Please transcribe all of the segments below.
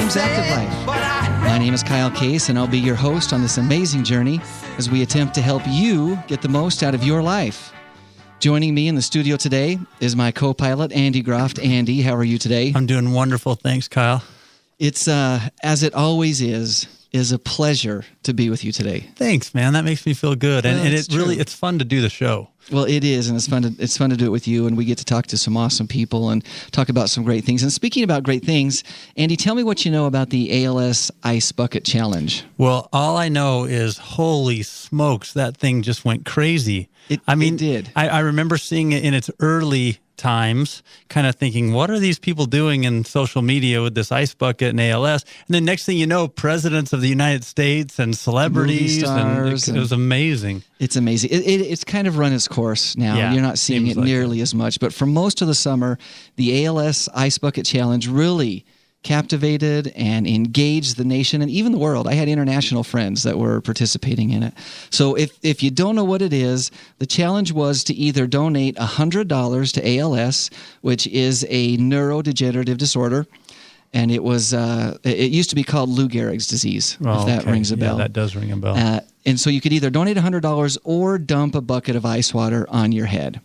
Games Active Life. My name is Kyle Case, and I'll be your host on this amazing journey as we attempt to help you get the most out of your life. Joining me in the studio today is my co-pilot, Andy Groft. Andy, how are you today? I'm doing wonderful. Thanks, Kyle. It's, as it always is a pleasure to be with you today. Thanks, man. That makes me feel good. Well, and it's fun to do the show. Well, it is, and it's fun to do it with you, and we get to talk to some awesome people and talk about some great things. And speaking about great things, Andy, tell me what you know about the ALS Ice Bucket Challenge. Well, all I know is, holy smokes, that thing just went crazy. It did. I remember seeing it in its early times, kind of thinking, what are these people doing in social media with this ice bucket and ALS? And then next thing you know, presidents of the United States and celebrities, stars, and it was amazing. It's amazing. It's kind of run its course now. Yeah, you're not seeing it nearly as much. But for most of the summer, the ALS Ice Bucket Challenge really captivated and engaged the nation and even the world. I had international friends that were participating in it. So if you don't know what it is, the challenge was to either donate $100 to ALS, which is a neurodegenerative disorder, and it was it used to be called Lou Gehrig's disease, if that rings a bell. Yeah, that does ring a bell. And so you could either donate $100 or dump a bucket of ice water on your head.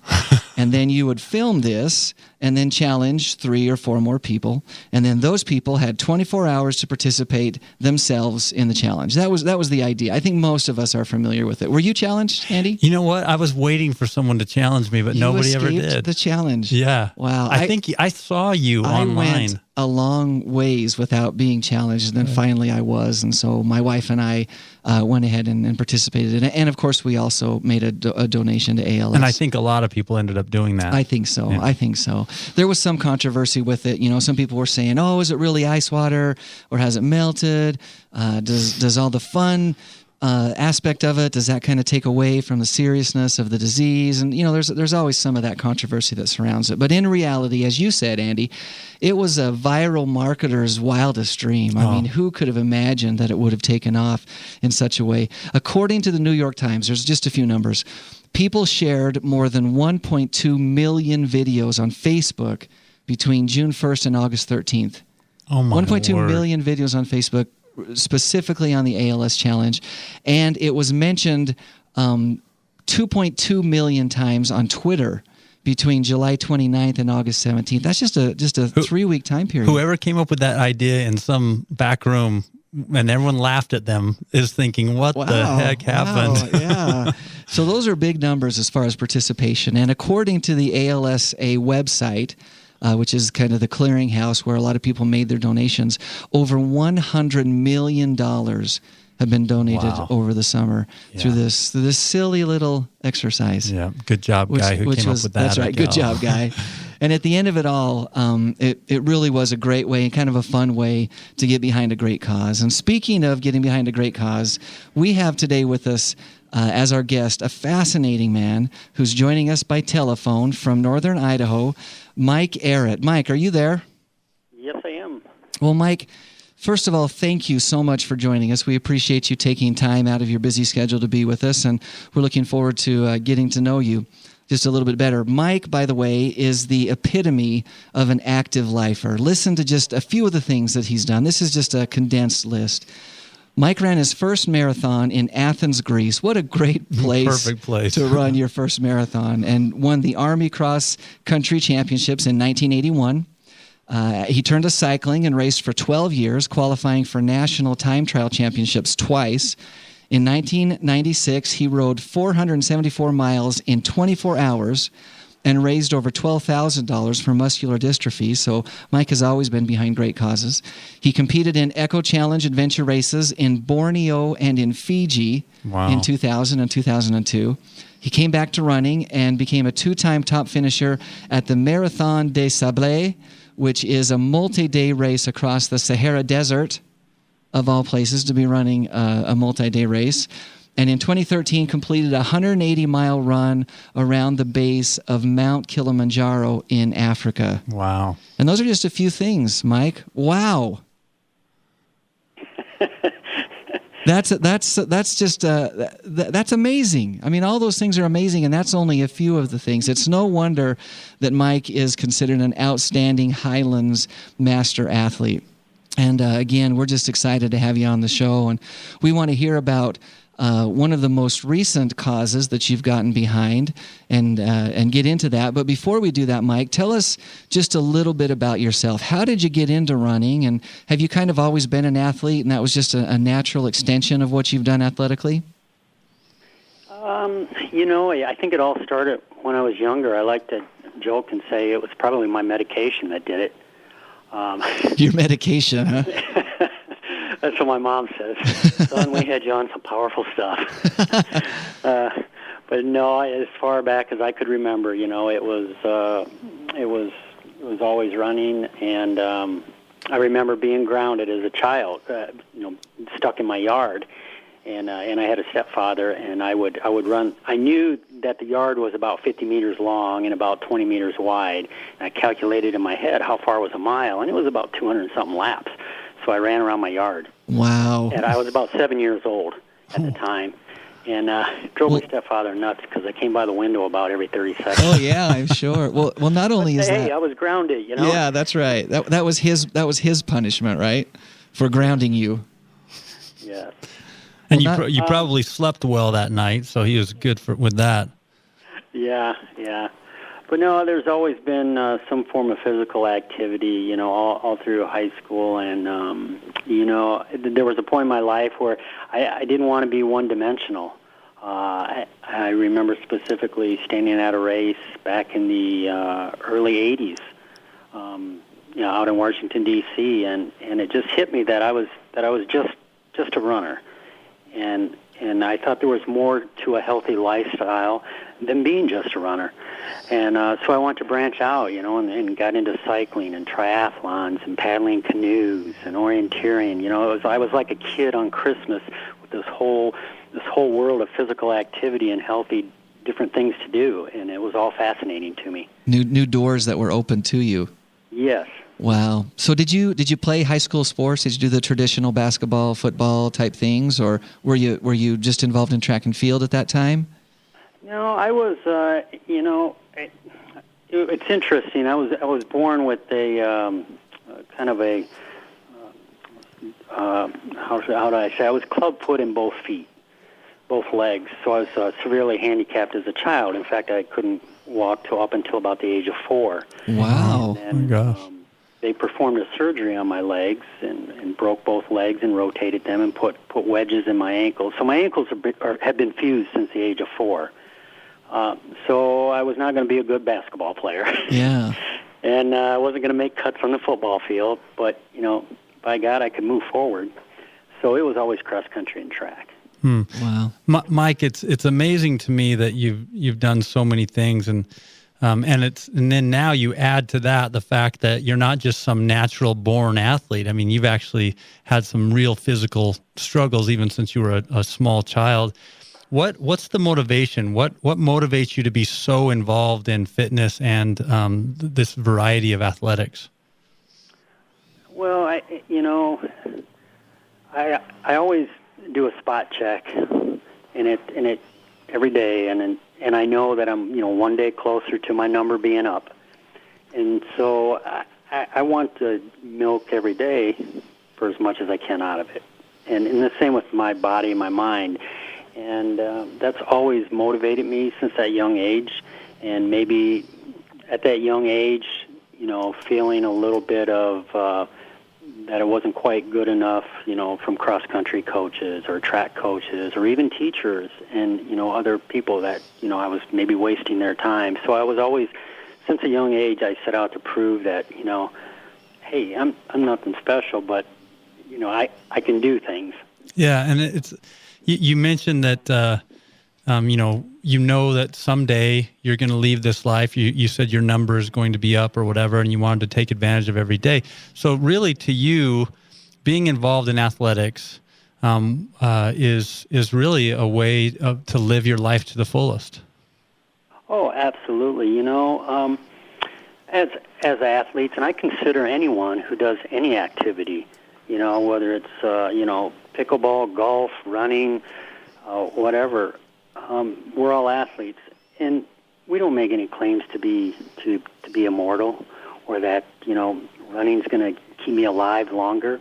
And then you would film this and then challenge 3 or 4 more people. And then those people had 24 hours to participate themselves in the challenge. That was the idea. I think most of us are familiar with it. Were you challenged, Andy? You know what? I was waiting for someone to challenge me, but nobody ever did. The challenge. Yeah. Wow. I think I saw you online. I went a long ways without being challenged, and then finally I was. And so my wife and I went ahead and participated in it. And of course, we also made a donation to ALS. And I think a lot of people ended up doing that. I think so. Yeah. I think so. There was some controversy with it. You know, some people were saying, "Oh, is it really ice water, or has it melted? Does all the fun aspect of it, does that kind of take away from the seriousness of the disease?" And you know, there's always some of that controversy that surrounds it. But in reality, as you said, Andy, it was a viral marketer's wildest dream. I mean, who could have imagined that it would have taken off in such a way? According to the New York Times, there's just a few numbers. People shared more than 1.2 million videos on Facebook between June 1st and August 13th. Oh my 1.2 word. million videos on Facebook, specifically on the ALS challenge, and it was mentioned 2.2 million times on Twitter between July 29th and August 17th. That's just a 3-week time period. Whoever came up with that idea in some back room and everyone laughed at them is thinking, what the heck happened? Yeah. So those are big numbers as far as participation. And according to the ALSA website, which is kind of the clearinghouse where a lot of people made their donations, over $100 million have been donated over the summer through this silly little exercise. Yeah, good job, guy who came up with that. That's right, good job, guy. And at the end of it all, it really was a great way and kind of a fun way to get behind a great cause. And speaking of getting behind a great cause, we have today with us as our guest a fascinating man who's joining us by telephone from northern Idaho, Mike Ehredt. Mike, are you there? Yes, I am. Well, Mike, first of all, thank you so much for joining us. We appreciate you taking time out of your busy schedule to be with us, and we're looking forward to getting to know you just a little bit better. Mike, by the way, is the epitome of an active lifer. Listen to just a few of the things that he's done. This is just a condensed list. Mike ran his first marathon in Athens, Greece. What a great place, Perfect place to run your first marathon, and won the Army Cross Country Championships in 1981. He turned to cycling and raced for 12 years, qualifying for national time trial championships twice. In 1996, he rode 474 miles in 24 hours and raised over $12,000 for muscular dystrophy. So Mike has always been behind great causes. He competed in Eco Challenge adventure races in Borneo and in Fiji in 2000 and 2002. He came back to running and became a 2-time top finisher at the Marathon des Sables, which is a multi-day race across the Sahara Desert, of all places, to be running a multi-day race. And in 2013, completed a 180-mile run around the base of Mount Kilimanjaro in Africa. Wow. And those are just a few things, Mike. Wow. That's amazing. I mean, all those things are amazing, and that's only a few of the things. It's no wonder that Mike is considered an outstanding Highlands master athlete. And again, we're just excited to have you on the show, and we want to hear about one of the most recent causes that you've gotten behind, and get into that. But before we do that, Mike, tell us just a little bit about yourself. How did you get into running, and have you kind of always been an athlete, and that was just a natural extension of what you've done athletically? I think it all started when I was younger. I like to joke and say it was probably my medication that did it. Your medication, huh? That's what my mom says. Son, we had you on some powerful stuff. But no, as far back as I could remember, it was always running, and I remember being grounded as a child, stuck in my yard, and I had a stepfather, and I would run. I knew that the yard was about 50 meters long and about 20 meters wide, and I calculated in my head how far was a mile, and it was about 200 and something laps. So I ran around my yard. Wow. And I was about 7 years old at the time. And drove my stepfather nuts because I came by the window about every 30 seconds. Oh, yeah, I'm sure. Well, not only is that... Hey, I was grounded, Yeah, that's right. That was his punishment, right? For grounding you. Yes. And you probably slept well that night, so he was good with that. Yeah. But no, there's always been some form of physical activity, all through high school. And, there was a point in my life where I didn't want to be one-dimensional. I remember specifically standing at a race back in the early 80s, out in Washington, D.C., and it just hit me that I was just a runner. And I thought there was more to a healthy lifestyle than being just a runner. And so I wanted to branch out, and got into cycling and triathlons and paddling canoes and orienteering. I was like a kid on Christmas with this whole world of physical activity and healthy different things to do, and it was all fascinating to me. New doors that were open to you. Yes. Wow. So did you play high school sports? Did you do the traditional basketball, football type things, or were you just involved in track and field at that time? No, I was. It's interesting. I was born with a kind of a how do I say? I was clubfoot in both feet, both legs. So I was severely handicapped as a child. In fact, I couldn't walk up until about the age of 4. Wow. And, they performed a surgery on my legs and broke both legs and rotated them and put wedges in my ankles. So my ankles have been fused since the age of 4. So I was not going to be a good basketball player. Yeah. And I wasn't going to make cuts on the football field, but, by God, I could move forward. So it was always cross country and track. Wow. Mike, it's amazing to me that you've done so many things, and then now you add to that the fact that you're not just some natural born athlete. I mean, you've actually had some real physical struggles even since you were a small child. What's the motivation? What motivates you to be so involved in fitness and this variety of athletics? Well, I always do a spot check, and it every day, and I know that I'm one day closer to my number being up, and so I want to milk every day for as much as I can out of it, and the same with my body and my mind. And that's always motivated me since that young age. And maybe at that young age, feeling a little bit of that it wasn't quite good enough, from cross-country coaches or track coaches or even teachers and, other people that, I was maybe wasting their time. So I was always, since a young age, I set out to prove that, hey, I'm nothing special, but, I can do things. Yeah, and it's... You mentioned that, that someday you're going to leave this life. You said your number is going to be up or whatever, and you wanted to take advantage of every day. So really, to you, being involved in athletics is really a way to live your life to the fullest. Oh, absolutely. As athletes, and I consider anyone who does any activity, whether it's, pickleball, golf, running, whatever. We're all athletes, and we don't make any claims to be immortal, or that running's going to keep me alive longer.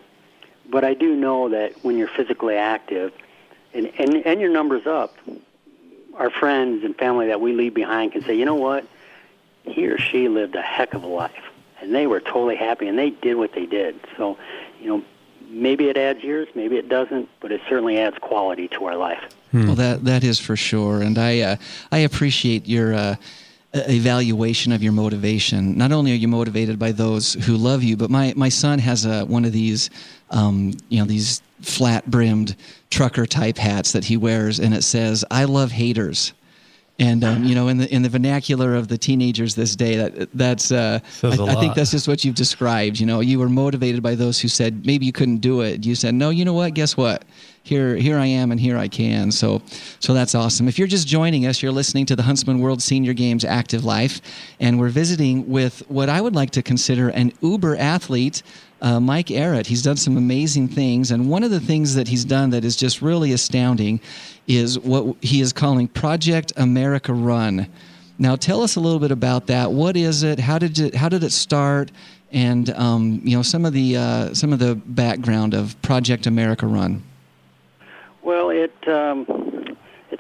But I do know that when you're physically active and your number's up, our friends and family that we leave behind can say, you know what, he or she lived a heck of a life, and they were totally happy, and they did what they did. So, maybe it adds years, maybe it doesn't, but it certainly adds quality to our life. Well, that is for sure, and I appreciate your evaluation of your motivation. Not only are you motivated by those who love you, but my son has one of these, these flat-brimmed trucker-type hats that he wears, and it says, "I love haters." And in the vernacular of the teenagers this day, that's I think that's just what you've described. You were motivated by those who said maybe you couldn't do it. You said, no, you know what? Guess what? Here I am, and here I can. So that's awesome. If you're just joining us, you're listening to the Huntsman World Senior Games Active Life, and we're visiting with what I would like to consider an uber athlete, Mike Ehredt. He's done some amazing things, and one of the things that he's done that is just really astounding is what he is calling Project America Run. Now, tell us a little bit about that. What is it? How did it start? And some of the background of Project America Run. Well, it's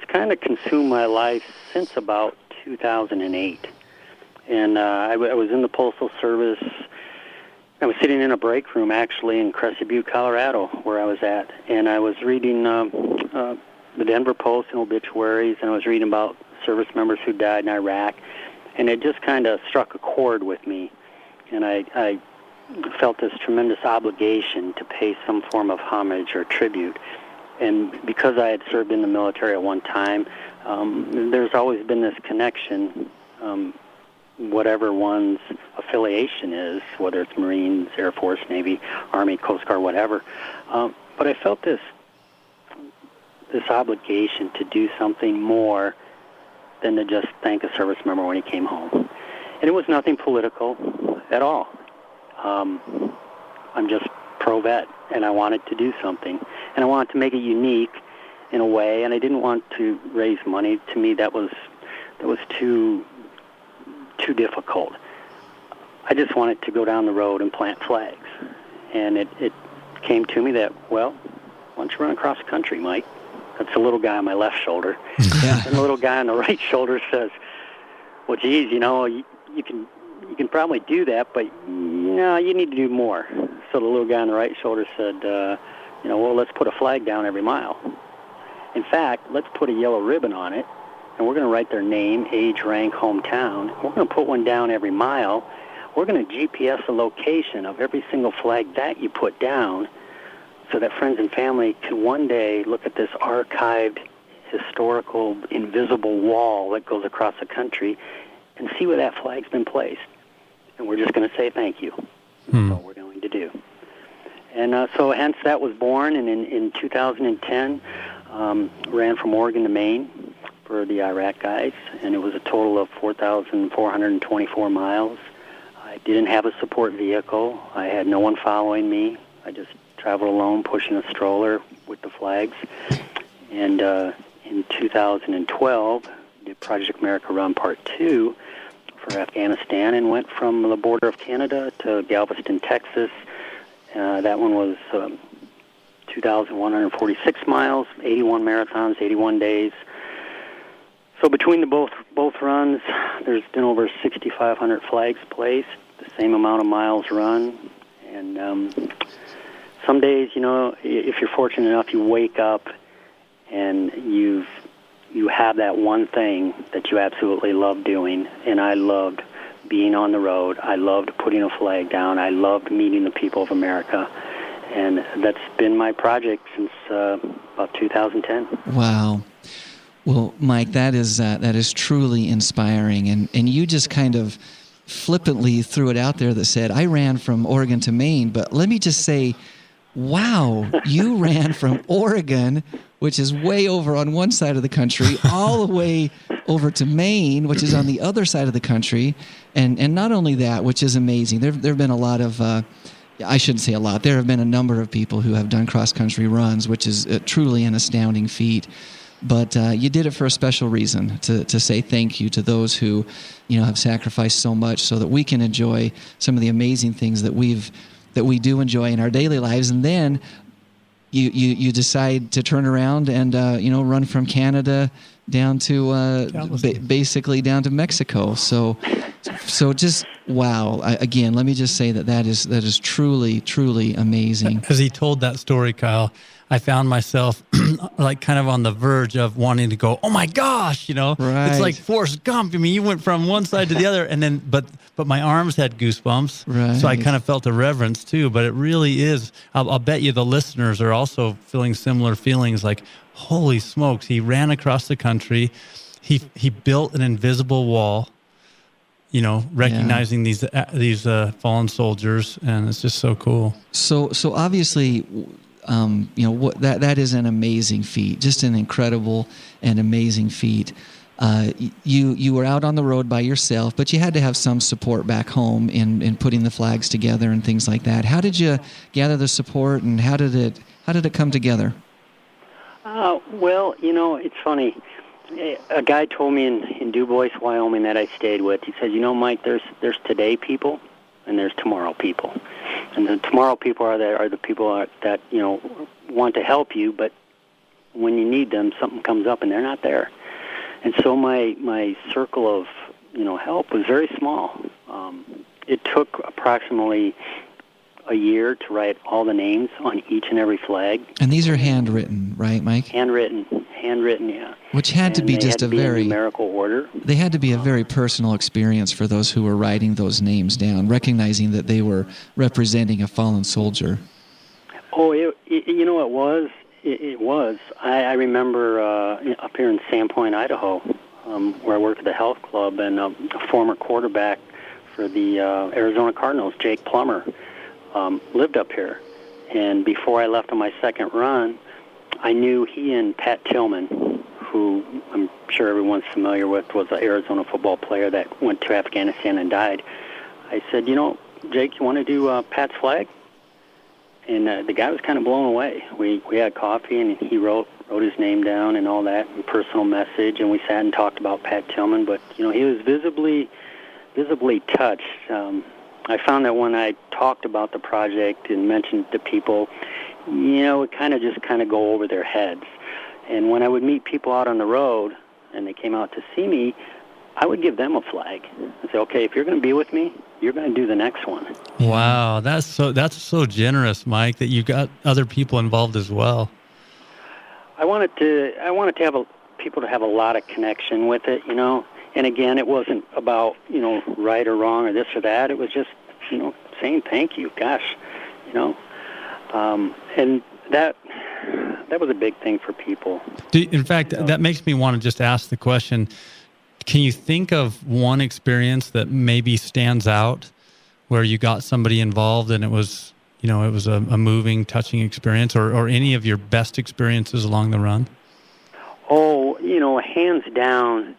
kind of consumed my life since about 2008, and I was in the Postal Service. I was sitting in a break room, actually, in Crescent Butte, Colorado, where I was at, and I was reading the Denver Post and obituaries, and I was reading about service members who died in Iraq, and it just kind of struck a chord with me, and I felt this tremendous obligation to pay some form of homage or tribute. And because I had served in the military at one time, there's always been this connection, whatever one's affiliation is, whether it's Marines, Air Force, Navy, Army, Coast Guard, whatever. But I felt this obligation to do something more than to just thank a service member when he came home. And it was nothing political at all. I'm just pro-vet, and I wanted to do something. And I wanted to make it unique in a way, and I didn't want to raise money. To me, that was too difficult. I just wanted to go down the road and plant flags. And it came to me that, well, why don't you run across the country, Mike? That's the little guy on my left shoulder. Yeah. And the little guy on the right shoulder says, well, geez, you can probably do that, but you need to do more. So the little guy on the right shoulder said, well, let's put a flag down every mile. In fact, let's put a yellow ribbon on it, and we're going to write their name, age, rank, hometown. We're going to put one down every mile. We're going to GPS the location of every single flag that you put down so that friends and family can one day look at this archived, historical, invisible wall that goes across the country and see where that flag's been placed. And we're just going to say thank you. That's all we're going to do. And so hence that was born, and in 2010, ran from Oregon to Maine for the Iraq guys, and it was a total of 4,424 miles. I didn't have a support vehicle. I had no one following me. I just traveled alone, pushing a stroller with the flags. And in 2012, did Project America Run Part 2 for Afghanistan, and went from the border of Canada to Galveston, Texas. That one was 2,146 miles, 81 marathons, 81 days. So between the both runs, there's been over 6,500 flags placed, the same amount of miles run. And some days, if you're fortunate enough, you wake up and you have that one thing that you absolutely love doing. And I loved being on the road. I loved putting a flag down. I loved meeting the people of America. And that's been my project since about 2010. Wow. Well, Mike, that is truly inspiring. And you just kind of flippantly threw it out there that said, I ran from Oregon to Maine. But let me just say, wow, you ran from Oregon, which is way over on one side of the country, all the way over to Maine, which is on the other side of the country. And not only that, which is amazing, there have been a lot of, I shouldn't say a lot, there have been a number of people who have done cross-country runs, which is truly an astounding feat. But you did it for a special reason, to say thank you to those who, have sacrificed so much so that we can enjoy some of the amazing things that we do enjoy in our daily lives. And then you decide to turn around and run from Canada down to basically down to Mexico. So just wow. Again, let me just say that is truly amazing. As he told that story, Kyle, I found myself like kind of on the verge of wanting to go, oh my gosh, Right. It's like Forrest Gump. I mean, you went from one side to the other, and then, but my arms had goosebumps. Right. So I kind of felt a reverence too, but it really is, I'll bet you the listeners are also feeling similar feelings like, holy smokes, he ran across the country. He built an invisible wall, recognizing these fallen soldiers, and it's just so cool. So obviously, that is an amazing feat, just an incredible and amazing feat. You were out on the road by yourself, but you had to have some support back home in putting the flags together and things like that. How did you gather the support, and how did it come together? Well, it's funny. A guy told me in DuBois, Wyoming, that I stayed with. He said, Mike, there's today people and there's tomorrow people. And the tomorrow people are the people that want to help you, but when you need them, something comes up and they're not there. And so my circle of help was very small. It took approximately a year to write all the names on each and every flag. And these are handwritten, right, Mike? Handwritten, yeah. Which had to be just a very numerical order. They had to be a very personal experience for those who were writing those names down, recognizing that they were representing a fallen soldier. Oh, it was. It was. I remember up here in Sandpoint, Idaho, where I worked at the health club, and a former quarterback for the Arizona Cardinals, Jake Plummer, lived up here. And before I left on my second run, I knew he and Pat Tillman, who I'm sure everyone's familiar with, was an Arizona football player that went to Afghanistan and died. I said, Jake, you want to do Pat's flag? And the guy was kind of blown away. We had coffee, and he wrote his name down and all that, and personal message, and we sat and talked about Pat Tillman. But he was visibly touched. I found that when I talked about the project and mentioned to people, it kind of go over their heads. And when I would meet people out on the road and they came out to see me, I would give them a flag and say, okay, if you're going to be with me, you're going to do the next one. Wow, that's so generous, Mike, that you got other people involved as well. I wanted to have people to have a lot of connection with it, And again, it wasn't about, right or wrong or this or that. It was just, saying thank you. Gosh, and that was a big thing for people. In fact, that makes me want to just ask the question, can you think of one experience that maybe stands out where you got somebody involved and it was a moving, touching experience, or any of your best experiences along the run? Oh, hands down,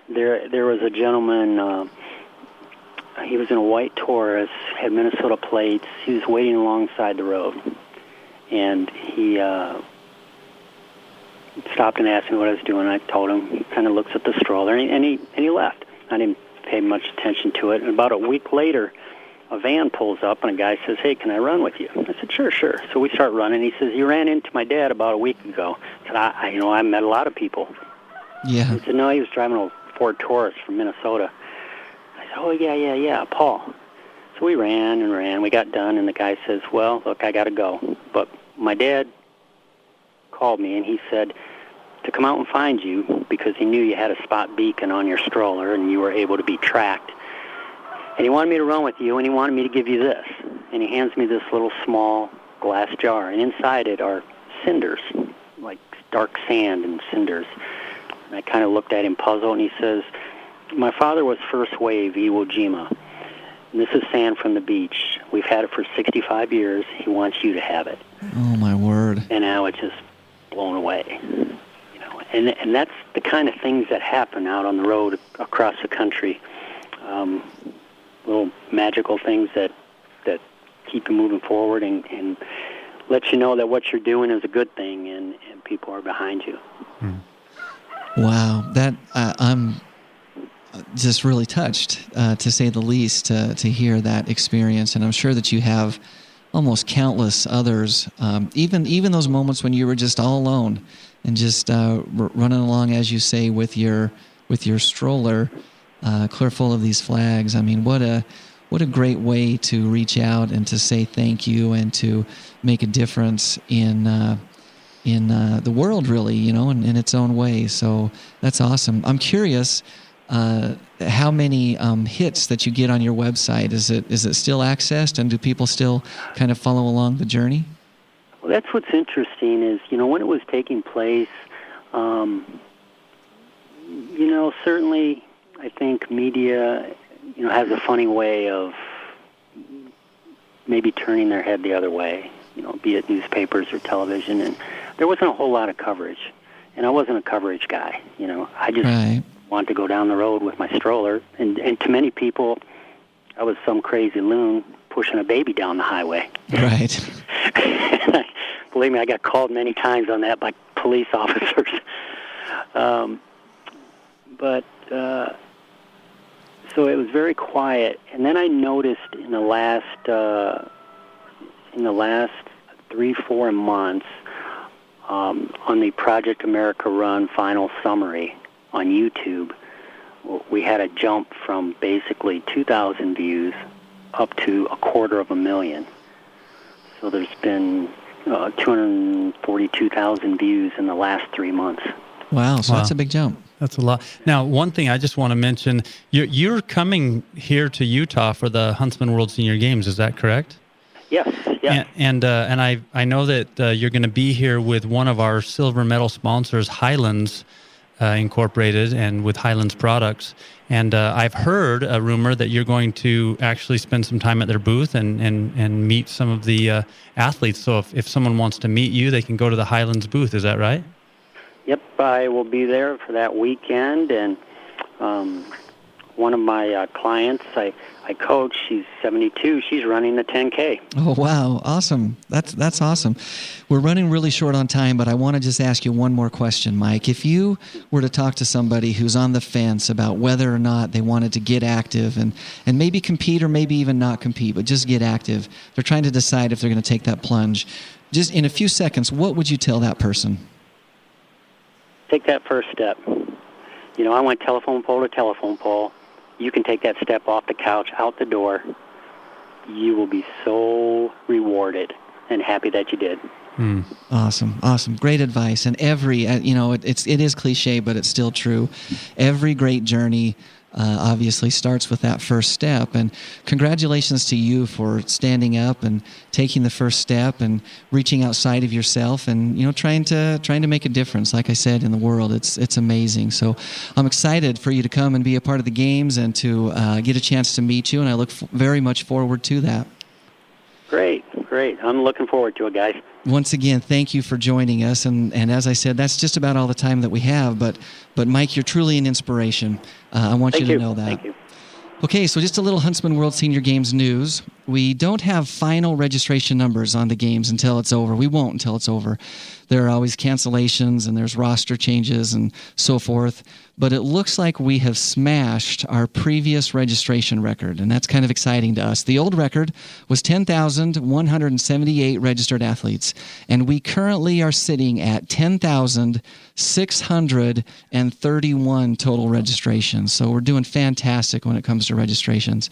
there was a gentleman, he was in a white Taurus, had Minnesota plates. He was waiting alongside the road, and he stopped and asked me what I was doing. I told him. He kind of looks at the stroller, and he left. I didn't pay much attention to it. And about a week later, a van pulls up, and a guy says, "Hey, can I run with you?" I said, "Sure." So we start running. He says, "You ran into my dad about a week ago." I said, I met a lot of people. Yeah. He said, "No, he was driving a Ford Taurus from Minnesota." I said, "Oh, yeah, Paul." So we ran and ran. We got done, and the guy says, "Well, look, I got to go." But my dad called me, and he said to come out and find you because he knew you had a spot beacon on your stroller and you were able to be tracked. And he wanted me to run with you, and he wanted me to give you this. And he hands me this little small glass jar, and inside it are cinders, like dark sand and cinders. And I kind of looked at him puzzled, and he says, "My father was first wave Iwo Jima. And this is sand from the beach. We've had it for 65 years. He wants you to have it." Oh, my word. And I was just blown away. And that's the kind of things that happen out on the road across the country. Little magical things that keep you moving forward and let you know that what you're doing is a good thing and people are behind you. Wow, that I'm just really touched, to say the least, to hear that experience. And I'm sure that you have almost countless others, even those moments when you were just all alone and just running along, as you say, with your stroller, clear full of these flags. I mean, what a great way to reach out and to say thank you and to make a difference in the world, really, in its own way. So that's awesome. I'm curious, how many hits that you get on your website. Is it still accessed, and do people still kind of follow along the journey? Well, that's what's interesting is, when it was taking place, certainly I think media, has a funny way of maybe turning their head the other way, be it newspapers or television, and there wasn't a whole lot of coverage, and I wasn't a coverage guy, I just wanted to go down the road with my stroller, and to many people, I was some crazy loon pushing a baby down the highway. Right. Believe me, I got called many times on that by police officers. So it was very quiet, and then I noticed in the last 3-4 months, on the Project America Run final summary on YouTube, we had a jump from basically 2,000 views up to 250,000. So there's been 242,000 views in the last 3 months. Wow, so that's a big jump. That's a lot. Now, one thing I just want to mention, you're coming here to Utah for the Huntsman World Senior Games, is that correct? Yes. Yeah. And I know that you're going to be here with one of our silver medal sponsors, Highlands Incorporated, and with Highlands Products. And I've heard a rumor that you're going to actually spend some time at their booth and meet some of the athletes. So if someone wants to meet you, they can go to the Highlands booth. Is that right? Yep, I will be there for that weekend. And one of my clients, I coach, she's 72. She's running the 10K. Oh, wow. Awesome. That's awesome. We're running really short on time, but I want to just ask you one more question, Mike. If you were to talk to somebody who's on the fence about whether or not they wanted to get active and maybe compete or maybe even not compete, but just get active, they're trying to decide if they're going to take that plunge. Just in a few seconds, what would you tell that person? Take that first step. I went telephone pole to telephone pole. You can take that step off the couch, out the door. You will be so rewarded and happy that you did. Awesome. Great advice. And every, it is cliche, but it's still true. Every great journey obviously starts with that first step. And congratulations to you for standing up and taking the first step and reaching outside of yourself and trying to make a difference. Like I said, in the world, it's amazing. So I'm excited for you to come and be a part of the games and to get a chance to meet you. And I look very much forward to that. Great. I'm looking forward to it, guys. Once again, thank you for joining us. And as I said, that's just about all the time that we have. But Mike, you're truly an inspiration. I want you to know that. Thank you. Okay, so just a little Huntsman World Senior Games news. We don't have final registration numbers on the games until it's over. We won't until it's over. There are always cancellations and there's roster changes and so forth. But it looks like we have smashed our previous registration record, and that's kind of exciting to us. The old record was 10,178 registered athletes, and we currently are sitting at 10,631 total registrations. So we're doing fantastic when it comes to registrations.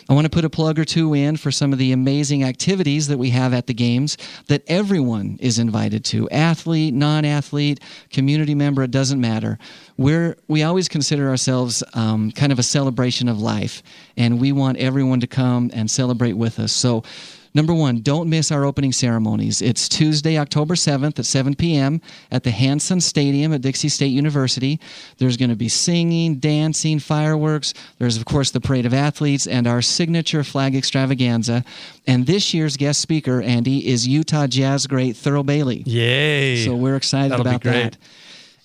I want to put a plug or two in for some of the amazing activities that we have at the games that everyone is invited to. Athlete, non-athlete, community member, it doesn't matter. We always consider ourselves kind of a celebration of life, and we want everyone to come and celebrate with us. So, number one, don't miss our opening ceremonies. It's Tuesday, October 7th at 7 p.m. at the Hanson Stadium at Dixie State University. There's going to be singing, dancing, fireworks. There's, of course, the Parade of Athletes and our signature flag extravaganza. And this year's guest speaker, Andy, is Utah Jazz great Thurl Bailey. Yay! So we're excited about that.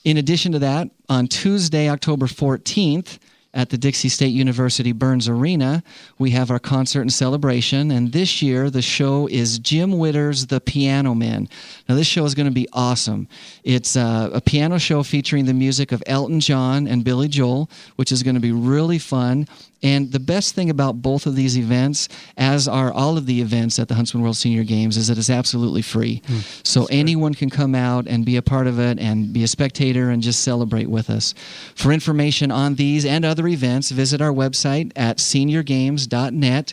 In addition to that, on Tuesday, October 14th, at the Dixie State University Burns Arena, we have our concert and celebration. And this year, the show is Jim Witter's The Piano Men. Now, this show is going to be awesome. It's a piano show featuring the music of Elton John and Billy Joel, which is going to be really fun. And the best thing about both of these events, as are all of the events at the Huntsman World Senior Games, is that it's absolutely free. So anyone can come out and be a part of it and be a spectator and just celebrate with us. For information on these and other events, visit our website at seniorgames.net.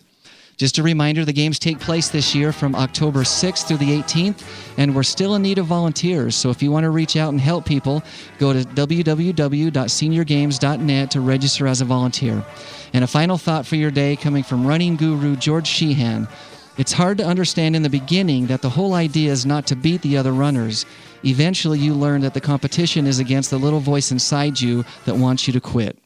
Just a reminder, the games take place this year from October 6th through the 18th, and we're still in need of volunteers. So if you want to reach out and help people, go to www.seniorgames.net to register as a volunteer. And a final thought for your day coming from running guru George Sheehan. It's hard to understand in the beginning that the whole idea is not to beat the other runners. Eventually, you learn that the competition is against the little voice inside you that wants you to quit.